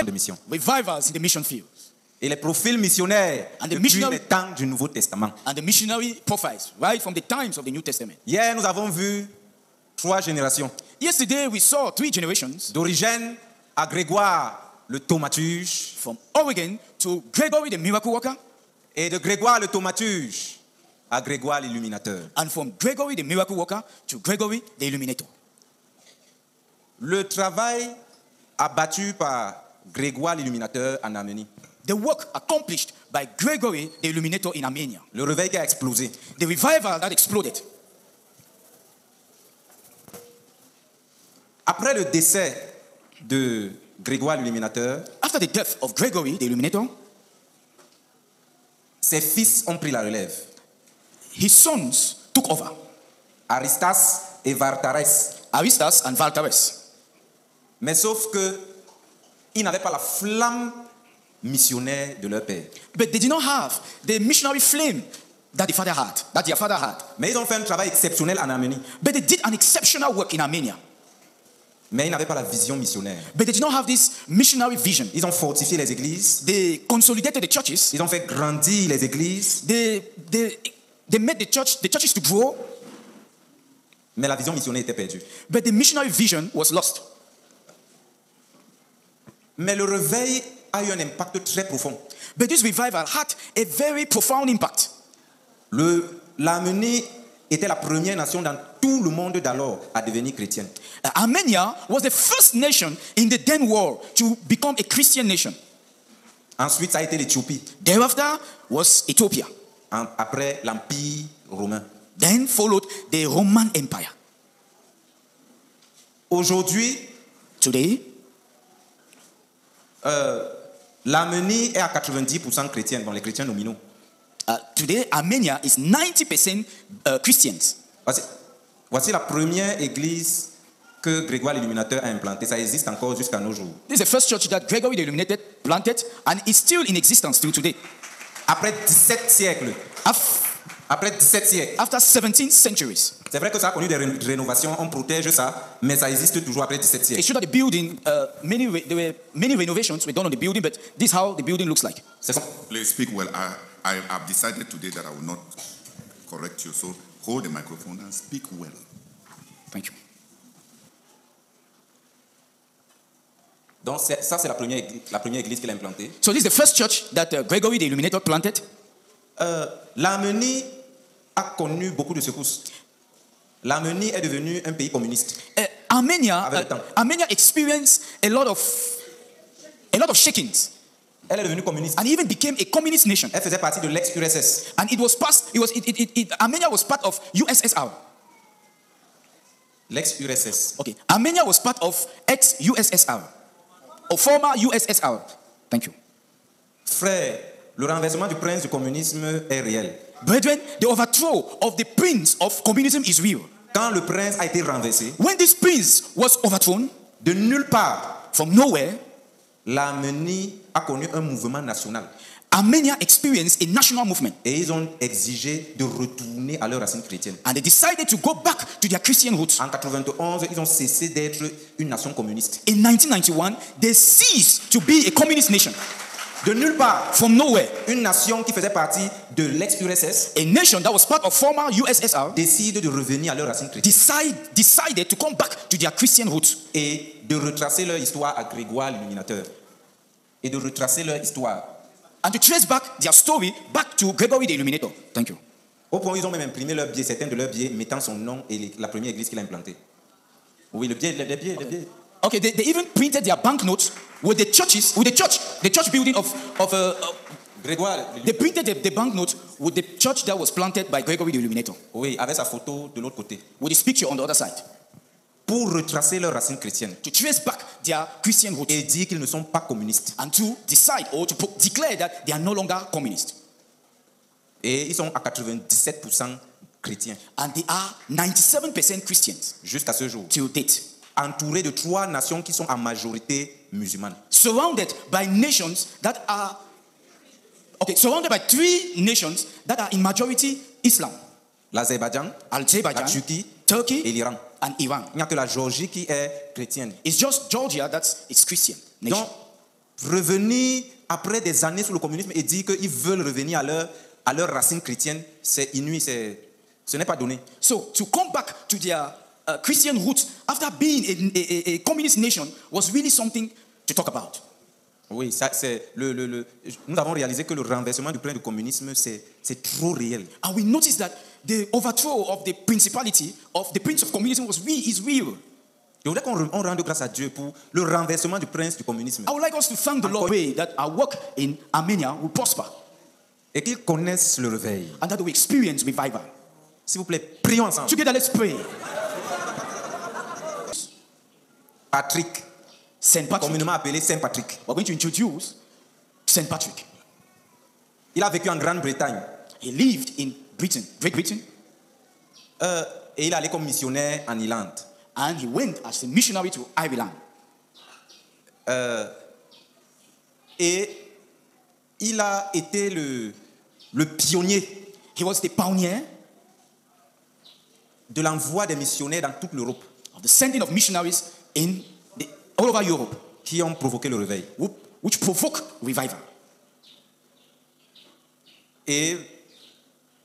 de mission. revivals in the mission field. Et les profils missionnaires And the depuis missionary- les temps du Nouveau Testament. And the missionary profiles, right from the times of the New Testament. Hier, nous avons vu 3 générations. Yesterday, we saw 3 generations D'Origène à Grégoire le thaumaturge. from Oregon to Gregory the miracle worker, Et de Grégoire le thaumaturge à Grégoire l'illuminateur. and from Gregory the miracle worker to Gregory the illuminator. Le travail abattu par Grégoire l'illuminateur en Arménie. The work accomplished by Gregory the illuminator in Armenia. Le réveil qui a explosé. The revival that exploded. Après le décès de Grégoire l'illuminateur, After the death of Gregory the illuminator, ses fils ont pris la relève. his sons took over, Aristas et Vartares. Aristas and Valtares. Mais sauf que ils n'avaient pas la flamme missionnaire de leur père. But they did not have the missionary flame that their father had. Mais ils ont fait un travail exceptionnel en Arménie. But they did an exceptional work in Armenia. Mais ils n'avaient pas la vision missionnaire. But they did not have this missionary vision. Ils ont fortifié les églises. They consolidated the churches. Ils ont fait grandir les églises. They made the churches to grow. Mais la vision missionnaire était perdue. But the missionary vision was lost. Mais le réveil a eu un impact très profond. But this revival had a very profound impact. L'Arménie était la première nation dans tout le monde d'alors à devenir chrétienne. Armenia was the first nation in the then world to become a Christian nation. Ensuite, ça a été l'Éthiopie. Thereafter was Ethiopia. Après l'Empire romain. Then followed the Roman Empire. Aujourd'hui, Today, l'Arménie est à 90% chrétienne, bon, les chrétiens nominaux. today Armenia is 90% Christians. Voici la première église que Grégoire l'Illuminateur a implantée. Ça existe encore jusqu'à nos jours. This is the first church that Gregory the Illuminated planted and is still in existence till today. Après 17 siècles. Après 17 siècles. After 17 centuries. C'est vrai que ça a connu des rénovations, on protège ça, mais ça existe toujours après 17 It's siècles. true that the building, there were many renovations were done on the building, but this is how the building looks like. Please speak well. I have decided today that I will not correct you. So hold the microphone and speak well. Thank you. Donc ça, c'est la première église qu'il a implantée. So this is the first church that Gregory the Illuminator planted. L'Arménie a connu beaucoup de secousses. L'Arménie est devenue un pays communiste. Armenia Avec le temps. Armenia experienced a lot of shakings, Elle est devenue communiste. and even became a communist nation. Elle faisait partie de l'ex-URSS. And Armenia was part of USSR. L'ex-URSS. Okay, Armenia was part of ex-USSR, or former USSR. Thank you. Frère, le renversement du prince du communisme est réel. Brethren, the overthrow of the prince of communism is real. Quand le prince a été renversé, When this prince was overthrown, de nulle part, from nowhere, l'Arménie a connu un mouvement national. Armenia experienced a national movement. Et ils ont exigé de retourner à leurs racines chrétiennes. And they decided to go back to their Christian roots. En 91, ils ont cessé d'être une nation communiste. In 1991, they ceased to be a communist nation. De nulle part, From nowhere, une nation qui faisait partie de l'ex-URSS a nation that was part of former USSR décide de revenir à leurs racines chrétiennes decided to come back to their Christian roots et de retracer leur histoire à Grégoire l'Illuminateur. Et de retracer leur histoire. and to trace back their story back to Gregory the Illuminator. Thank you. Au point où ils ont même imprimé leurs billets, certains de leurs billets mettant son nom et la première église qu'il a implantée. Oui, les billets. Okay, they even printed their banknotes with the church building of Grégoire, they printed the banknotes with the church that was planted by Gregory the Illuminator, oui, avec sa photo de l'autre côté. with his picture on the other side, Pour retracer leurs racines chrétiennes to trace back their Christian roots et dire qu'ils ne sont pas communistes. and to decide or to declare that they are no longer communist. Et ils sont à 97% chrétiens And they are 97% Christians jusqu'à ce jour. till date, Entourés de 3 nations qui sont en majorité musulmanes. surrounded by surrounded by 3 nations that are in majority Islam: L'Azerbaïdjan, la Azerbaijan, Turquie et Turkey, l'Iran. and Iran. Il n'y a que la Géorgie qui est chrétienne. It's just Georgia that is Christian nation. Donc, revenir après des années sous le communisme et dire qu'ils veulent revenir à leur racine chrétienne, c'est inouï, ce n'est pas donné. So to come back to their Christian roots after being a communist nation was really something to talk about. Oui, ça, c'est nous avons réalisé que le renversement du plan du communisme, c'est trop réel. And we noticed that the overthrow of the principality of the prince of communism is real. Je voudrais qu'on rende grâce à Dieu pour le renversement du prince du communisme. I would like us to thank the Lord that our work in Armenia will prosper Et qu'ils connaissent le réveil. and that we experience revival. S'il vous plaît, prions ensemble. Together, let's pray. Patrick, Saint Patrick. communément appelé Saint Patrick. We're going to introduce Saint Patrick. Il a vécu en Grande-Bretagne. He lived in Britain, Great Britain, Et il est allé comme missionnaire en Irlande. and he went as a missionary to Ireland. Et il a été le pionnier He was the pioneer de l'envoi des missionnaires dans toute l'Europe of the sending of missionaries all over Europe, qui ont provoqué le réveil. which provoked revival. Et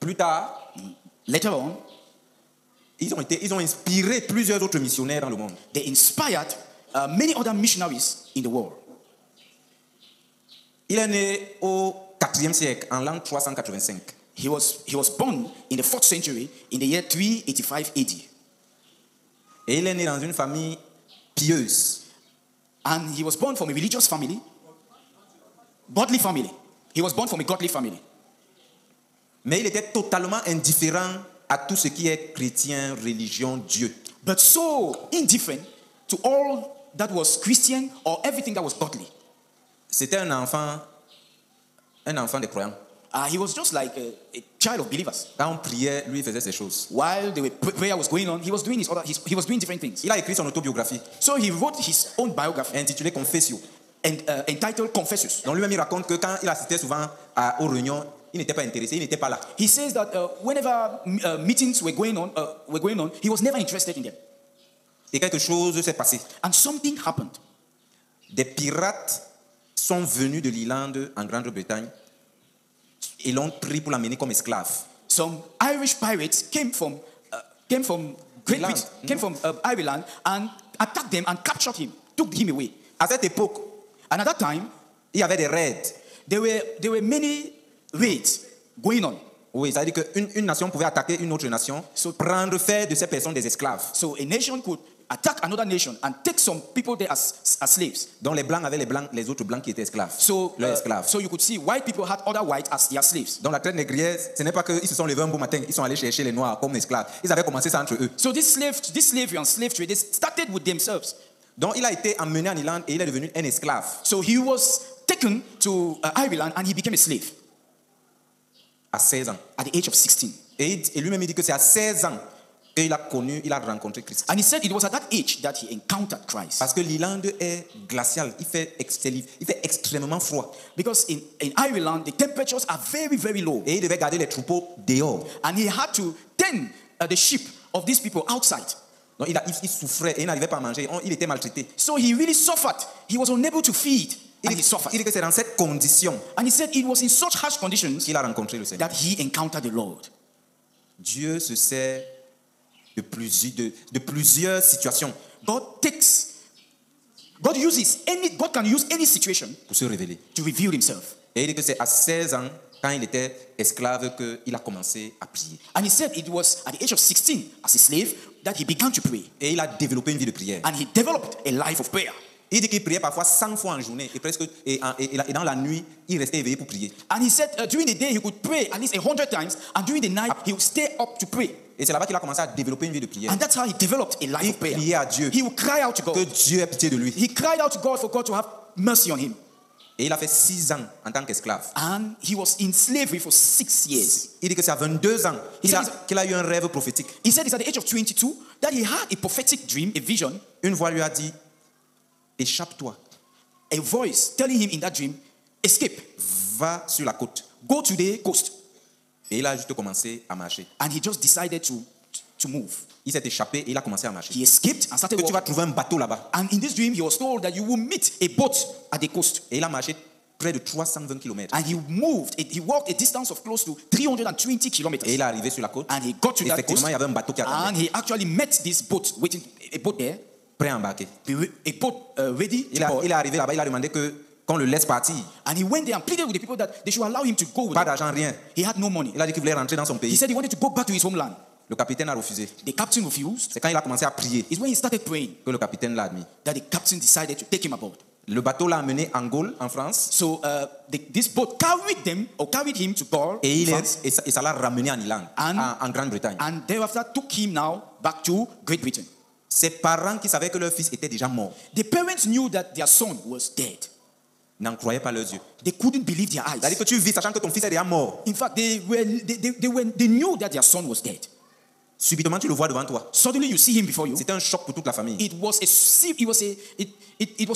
plus tard, Later on, ils ont inspiré plusieurs autres missionnaires dans le monde. they inspired many other missionaries in the world. Il est né au 4e siècle, en l'an 385. He was born in the 4th century in the year 385 AD. Et il est né dans une famille pieuse. And he was born from a religious family, godly family. He was born from a godly family. Mais il était totalement indifférent à tout ce qui est chrétien, religion, Dieu. But so indifferent to all that was Christian or everything that was godly. C'était un enfant des croyants. He was just like a child of believers. Quand on priait, lui, il faisait ces choses. While the prayer was going on, he was doing he was doing different things. Il a écrit son autobiographie, So he wrote his own biography intitulée Confessio. entitled Confessus. Donc lui-même, il raconte que quand il assistait souvent aux réunions, il n'était pas intéressé, il n'était pas là. He says that whenever meetings were going on, he was never interested in them. Et quelque chose s'est passé. And something happened. Des pirates sont venus de l'Irlande en Grande-Bretagne et l'ont pris pour l'amener comme esclave. Some Irish pirates came from Great Ireland. Britain, came from Ireland and attacked them and captured him, took him away. À cette époque, And at that time, il y avait des raids. there were many raids going on. Oui, c'est-à-dire qu'une nation pouvait attaquer une autre nation, faire de ces personnes des esclaves. So a nation could attack another nation and take some people there as slaves. Donc les blancs avaient les autres blancs qui étaient esclaves. So, leurs esclaves. so you could see white people had other whites as their slaves. Donc la traite négrière, ce n'est pas qu'ils se sont levés un beau matin, ils sont allés chercher les noirs comme esclaves. Ils avaient commencé ça entre eux. So this slavery and slave trade, they started with themselves. Donc il a été emmené en Irlande et il est devenu un esclave. So he was taken to Ireland and he became a slave À 16 ans. at the age of 16. Et lui-même il dit que c'est à 16 ans qu'il a rencontré Christ. And he said it was at that age that he encountered Christ. Parce que l'Irlande est glaciale, il fait extrêmement froid. Because in Ireland, the temperatures are very, very low. Et il devait garder les troupeaux dehors. And he had to tend the sheep of these people outside. Donc il souffrait et il n'arrivait pas à manger. Il était maltraité. So he really suffered. He was unable to feed. And he Il suffered. dit que c'est dans cette condition And he said it was in such harsh conditions qu'il a rencontré le Seigneur. that he encountered the Lord. Dieu se sert de plusieurs situations God can use any situation pour se révéler. to reveal himself. Et il dit que c'est à 16 ans, quand il était esclave, qu'il a commencé à prier. And he said it was at the age of 16, as a slave, that he began to pray. Et il a développé une vie de prière. And he developed a life of prayer. Il dit qu'il priait parfois 100 fois en journée et dans la nuit, il restait éveillé pour prier. And he said during the day he could pray at least 100 times, and during the night he would stay up to pray. Et c'est là-bas qu'il a commencé à développer une vie de prière. And that's how he developed a life Il of prayer. priait à Dieu He would cry out to que God. Dieu ait pitié de lui. He cried out to God for God to have mercy on him. Et il a fait 6 ans en tant qu'esclave. And he was in slavery for 6 years. Il dit que c'est à 22 ans qu'il a eu un rêve prophétique. He said it's at the age of 22 that he had a prophetic dream, a vision. Une voix lui a dit, échappe-toi, A voice telling him in that dream, escape, va sur la côte. go to the coast. Et il a juste commencé à marcher. And he just decided to to move. Il s'est échappé et il a commencé à marcher. He escaped and started Que tu vas walking. trouver un bateau là-bas. And in this dream, he was told that you will meet a boat at the coast. Et il a marché près de 320 km. And he moved, he walked a distance of close to 320 kilometers. Et il est arrivé sur la côte. And he got to that Effectivement, coast. il y avait un bateau qui attendait, And he actually met this boat, a boat there, prêt à embarquer. a boat ready to Il board. est arrivé là-bas, il a demandé qu'on le laisse partir. And he went there and pleaded with the people that they should allow him to go with Pas them. d'argent, rien. He had no money. Il a dit qu'il voulait rentrer dans son He pays. said he wanted to go back to his homeland. Le capitaine a refusé. The captain refused. C'est quand il a commencé à prier It's when he started praying que le capitaine l'a admis. that the captain decided to take him aboard. Le bateau l'a amené en Gaule, en France, So this boat carried him to Gaul, et France, ça l'a ramené en Irlande, And- en Grande-Bretagne. and thereafter took him now back to Great Britain. Ses parents qui savaient que leur fils était déjà mort The parents knew that their son was dead. n'en croyaient pas leurs yeux. They couldn't believe their C'est-à-dire eyes. que tu vis sachant que ton fils est déjà mort. In fact, they knew that their son was dead. Subitement, tu le vois devant toi. Suddenly, you see him before you. C'était un choc pour toute la famille. It was a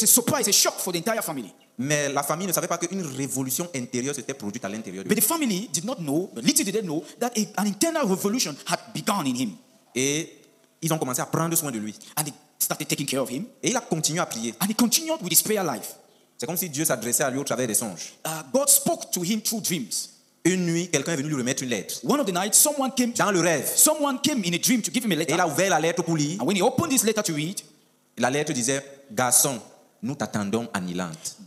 surprise, a shock for the entire family. Mais la famille ne savait pas qu'une révolution intérieure s'était produite à l'intérieur de But lui. the family did not know, little did they know, that an internal revolution had begun in him. Et ils ont commencé à prendre soin de lui. And they started taking care of him. Et il a continué à prier. And he continued with his prayer life. C'est comme si Dieu s'adressait à lui au travers des songes. God spoke to him through dreams. Une nuit, quelqu'un est venu lui remettre une lettre. One of the nights, someone came in a dream to give him a Et il letter. a ouvert la lettre pour lire. And when he opened this letter to read, La lettre disait, garçon, nous t'attendons en Irlande. in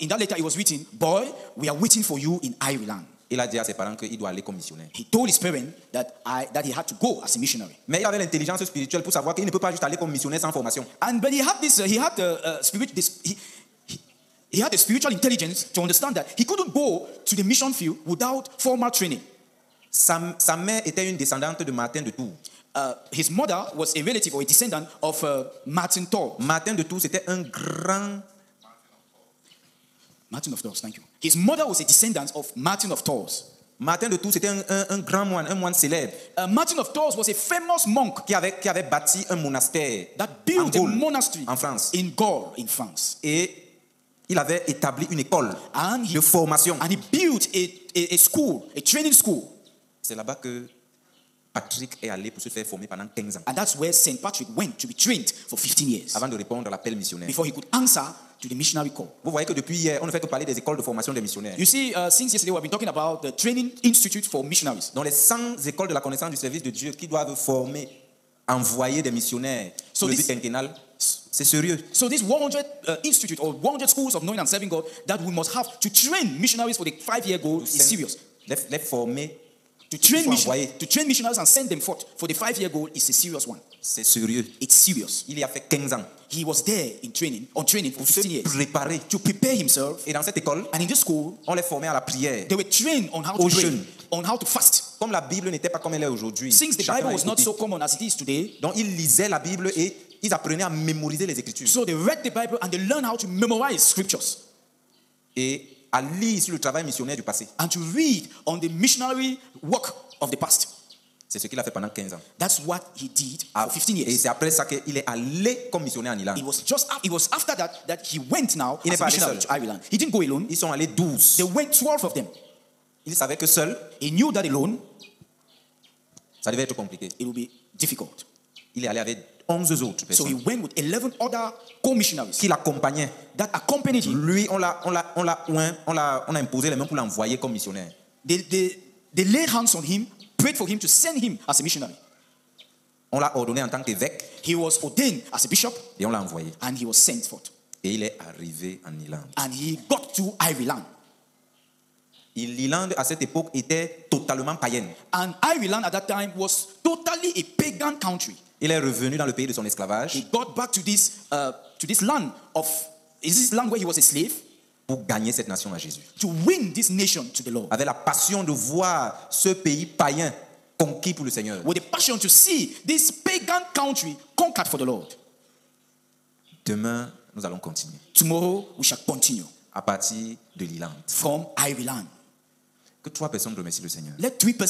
that letter it was written, boy, we are waiting for you in Ireland. Il a dit à ses parents qu'il doit aller comme missionnaire. He told his parents that he had to go as a missionary. Mais il avait l'intelligence spirituelle pour savoir qu'il ne peut pas juste aller comme missionnaire sans formation. But he had the spiritual intelligence to understand that he couldn't go to the mission field without formal training. Sa mère était une descendante de Martin de Tours. His mother was a relative or a descendant of Martin Tours. Martin de Tours, c'était un grand... Martin of Tours, thank you. His mother was a descendant of Martin of Tours. Martin de Tours, c'était un grand moine, un moine célèbre Martin of Tours was a famous monk qui avait bâti un monastère that en built a Gaule, monastery en France. in Gaul, in France. Et il avait établi une école And de formation. he built a school, a training school. C'est là-bas que Patrick est allé pour se faire former pendant 15 ans, And that's where St. Patrick went to be trained for 15 years avant de répondre à l'appel missionnaire. before he could answer to the missionary call. Vous voyez que depuis hier, on ne fait que parler des écoles de formation des missionnaires. You see, since yesterday, we've been talking about the training institute for missionaries. Dans les 100 écoles de la connaissance du service de Dieu qui doivent former, envoyer des missionnaires So sur le this- but quinquennal, c'est sérieux. So this 100 institute or 100 schools of knowing and serving God that we must have to train missionaries for the 5-year goal is serious. Les former, To train, faut envoyer. to train missionaries and send them forth for the 5-year goal is a serious one. c'est sérieux. It's serious. Il y a fait 15 ans He was there on training for pour se 15 years préparer. to prepare himself. Et dans cette école, And in this school, on les formait à la prière. they were trained on how Au to pray, jeûne. on how to fast. Comme la Bible n'était pas comme elle est aujourd'hui, Since the chacun Bible a was not écouté. so common as it is today, Donc ils lisaient la Bible et ils apprenaient à mémoriser les Écritures. so they read the Bible and they learned how to memorize scriptures Et à lire sur le travail missionnaire du passé. and to read on the missionary work of the past. C'est ce qu'il a fait pendant 15 ans. That's what he did for 15 Et years. c'est après ça qu'il est allé comme missionnaire en Irlande. It was after that he went now Il n'est as pas a allé missionary seul. to Ireland. He didn't go alone. Ils sont allés 12. They went 12 of them. Il savait que seul, He knew that alone ça devait être compliqué. it would be difficult. Il est allé avec 11 autres So he personnes went with 11 other co-missionaries qui l'accompagnaient. that accompanied him. Lui, on a imposé les mains pour l'envoyer comme missionnaire. They laid hands on him, prayed for him to send him as a missionary. On l'a ordonné en tant qu'évêque He was ordained as a bishop et on l'a envoyé. and he was sent forth. Et il est arrivé en Irlande. And he got to Ireland. L'Irlande, à cette époque, était totalement païenne. And Ireland at that time was totally a pagan country. Il est revenu dans le pays de son He esclavage got back to this land where he was a slave pour gagner cette nation à Jésus. to win this nation to the Lord. Avec la passion de voir ce pays païen conquis pour le Seigneur. With a passion to see this pagan country conquered for the Lord. Demain, nous allons continuer Tomorrow we shall continue à partir de l'Irlande. from Ireland. Que 3 personnes remercient le Seigneur. Let 3 persons